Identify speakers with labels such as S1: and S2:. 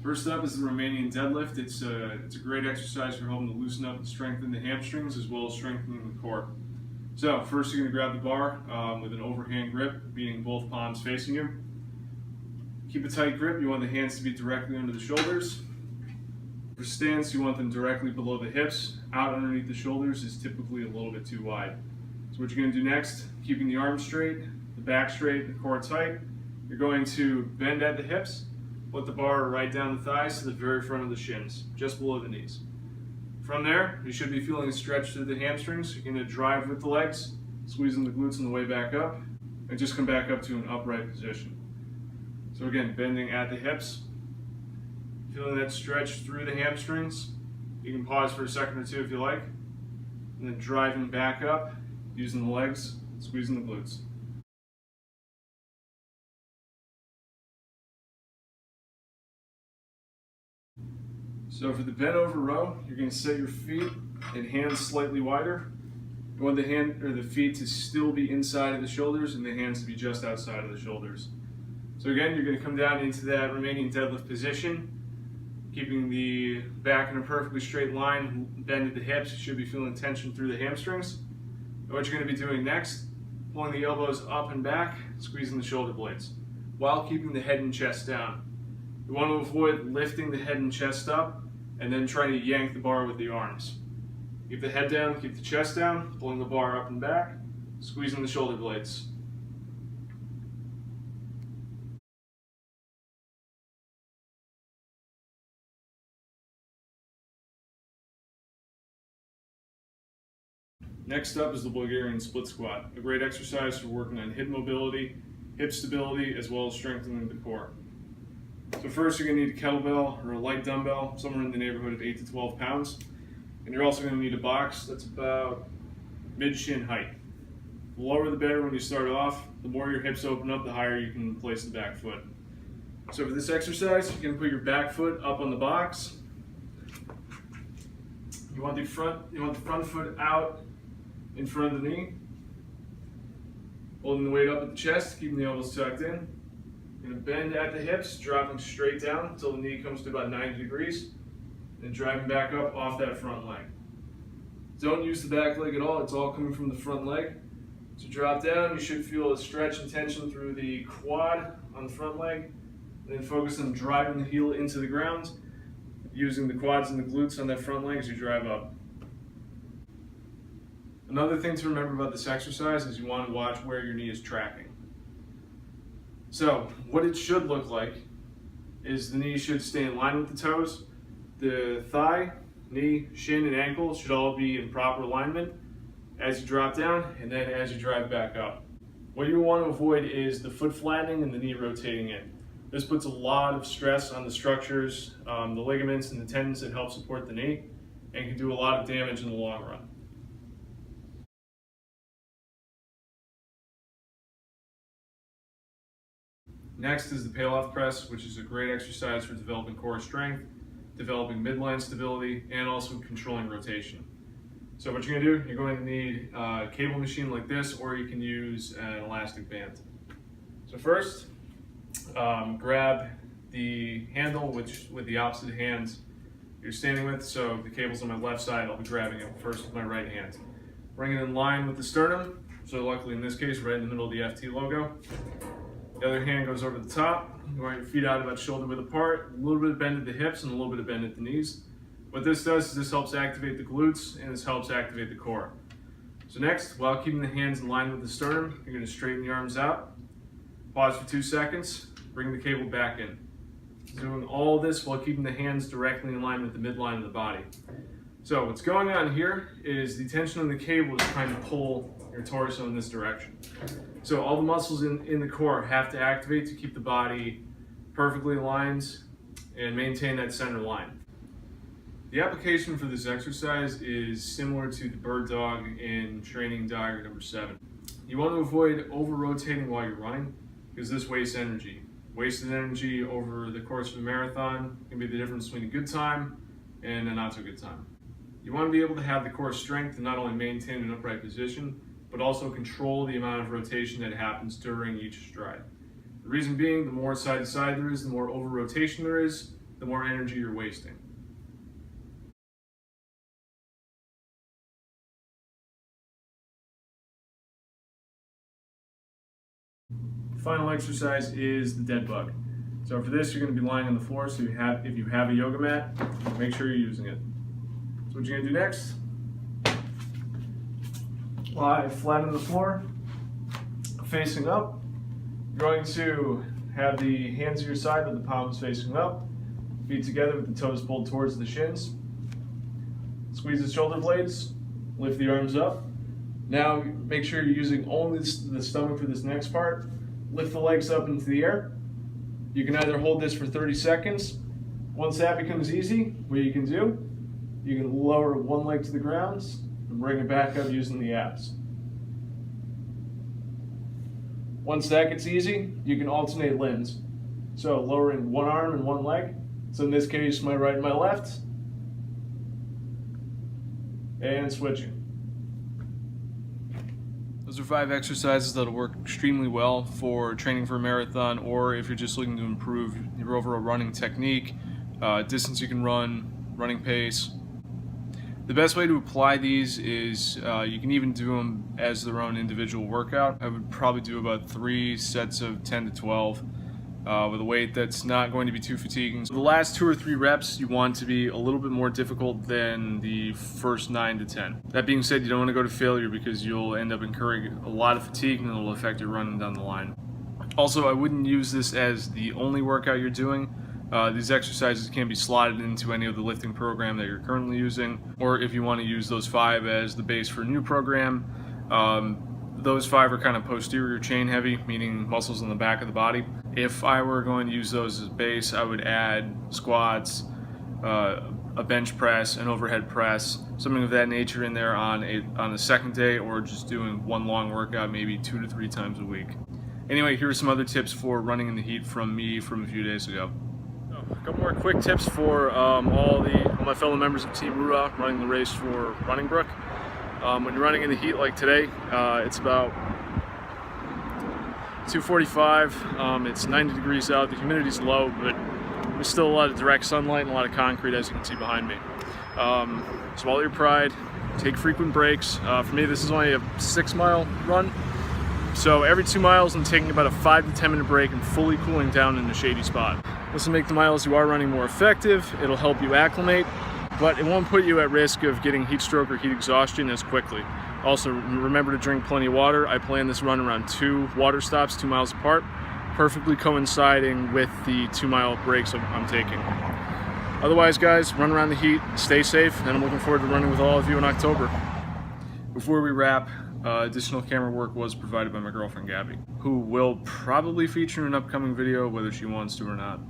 S1: First up is the Romanian deadlift. It's a great exercise for helping to loosen up and strengthen the hamstrings as well as strengthening the core. So first you're going to grab the bar with an overhand grip, meaning both palms facing you. Keep a tight grip. You want the hands to be directly under the shoulders. For stance, you want them directly below the hips. Out underneath the shoulders is typically a little bit too wide. So what you're going to do next, keeping the arms straight, the back straight, the core tight, you're going to bend at the hips. Let the bar right down the thighs to the very front of the shins, just below the knees. From there, you should be feeling a stretch through the hamstrings. You're going to drive with the legs, squeezing the glutes on the way back up, and just come back up to an upright position. So again, bending at the hips, feeling that stretch through the hamstrings. You can pause for a second or two if you like, and then driving back up, using the legs, squeezing the glutes. So for the bent over row, you're going to set your feet and hands slightly wider. You want the feet to still be inside of the shoulders and the hands to be just outside of the shoulders. So again, you're going to come down into that Romanian deadlift position, keeping the back in a perfectly straight line, bend at the hips. You should be feeling tension through the hamstrings. And what you're going to be doing next, pulling the elbows up and back, squeezing the shoulder blades, while keeping the head and chest down. You want to avoid lifting the head and chest up and then trying to yank the bar with the arms. Keep the head down, keep the chest down, pulling the bar up and back, squeezing the shoulder blades. Next up is the Bulgarian split squat, a great exercise for working on hip mobility, hip stability, as well as strengthening the core. So first you're going to need a kettlebell or a light dumbbell, somewhere in the neighborhood of 8 to 12 pounds. And you're also going to need a box that's about mid-shin height. The lower the better when you start off. The more your hips open up, the higher you can place the back foot. So for this exercise, you're going to put your back foot up on the box. You want the front foot out in front of the knee. Holding the weight up at the chest, keeping the elbows tucked in. You're going to bend at the hips, dropping straight down until the knee comes to about 90 degrees, and driving back up off that front leg. Don't use the back leg at all, it's all coming from the front leg. So drop down, you should feel a stretch and tension through the quad on the front leg, and then focus on driving the heel into the ground, using the quads and the glutes on that front leg as you drive up. Another thing to remember about this exercise is you want to watch where your knee is tracking. So what it should look like is the knee should stay in line with the toes. The thigh, knee, shin, and ankle should all be in proper alignment as you drop down and then as you drive back up. What you want to avoid is the foot flattening and the knee rotating in. This puts a lot of stress on the structures, the ligaments and the tendons that help support the knee, and can do a lot of damage in the long run. Next is the pail-off press, which is a great exercise for developing core strength, developing midline stability, and also controlling rotation. So what you're going to do, you're going to need a cable machine like this, or you can use an elastic band. So first, grab the handle with the opposite hand you're standing with. So the cable's on my left side, I'll be grabbing it first with my right hand. Bring it in line with the sternum, so luckily in this case, right in the middle of the FT logo. The other hand goes over the top. You want your feet out about shoulder width apart, a little bit of bend at the hips and a little bit of bend at the knees. What this does is this helps activate the glutes and this helps activate the core. So next, while keeping the hands in line with the sternum, you're going to straighten the arms out. Pause for 2 seconds, bring the cable back in. Doing all this while keeping the hands directly in line with the midline of the body. So what's going on here is the tension on the cable is trying to pull your torso in this direction. So all the muscles in the core have to activate to keep the body perfectly aligned and maintain that center line. The application for this exercise is similar to the bird dog in training diagram number 7. You want to avoid over-rotating while you're running because this wastes energy. Wasted energy over the course of a marathon can be the difference between a good time and a not so good time. You want to be able to have the core strength to not only maintain an upright position, but also control the amount of rotation that happens during each stride. The reason being, the more side to side there is, the more over rotation there is, the more energy you're wasting. Final exercise is the dead bug. So for this, you're going to be lying on the floor. So if you have a yoga mat, make sure you're using it. So what you're going to do next, lie flat on the floor, facing up. You're going to have the hands at your side with the palms facing up, feet together with the toes pulled towards the shins. Squeeze the shoulder blades, lift the arms up. Now make sure you're using only the stomach for this next part. Lift the legs up into the air. You can either hold this for 30 seconds. Once that becomes easy, what you can do, you can lower one leg to the ground and bring it back up using the abs. Once that gets easy, you can alternate limbs. So lowering one arm and one leg. So in this case, my right and my left. And switching. Those are 5 exercises that'll work extremely well for training for a marathon, or if you're just looking to improve your overall running technique, distance you can run, running pace. The best way to apply these is you can even do them as their own individual workout. I would probably do about 3 sets of 10 to 12 with a weight that's not going to be too fatiguing. So the last 2 or 3 reps you want to be a little bit more difficult than the first 9 to 10. That being said, you don't want to go to failure because you'll end up incurring a lot of fatigue and it'll affect your running down the line. Also, I wouldn't use this as the only workout you're doing. These exercises can be slotted into any of the lifting program that you're currently using, or if you want to use those 5 as the base for a new program, those 5 are kind of posterior chain heavy, meaning muscles on the back of the body. If I were going to use those as base, I would add squats, a bench press, an overhead press, something of that nature in there on the second day, or just doing one long workout maybe 2 to 3 times a week. Anyway, here are some other tips for running in the heat from me from a few days ago. A couple more quick tips for all my fellow members of Team Rua running the race for RunningBrooke. When you're running in the heat like today, it's about 2:45. It's 90 degrees out. The humidity's low, but there's still a lot of direct sunlight and a lot of concrete, as you can see behind me. Swallow your pride. Take frequent breaks. For me, this is only a 6-mile run. So every 2 miles, I'm taking about a 5 to 10 minute break and fully cooling down in a shady spot. This will make the miles you are running more effective. It'll help you acclimate, but it won't put you at risk of getting heat stroke or heat exhaustion as quickly. Also, remember to drink plenty of water. I plan this run around 2 water stops, 2 miles apart, perfectly coinciding with the 2-mile breaks I'm taking. Otherwise, guys, run around the heat, stay safe, and I'm looking forward to running with all of you in October. Before we wrap, additional camera work was provided by my girlfriend Gabby, who will probably feature in an upcoming video whether she wants to or not.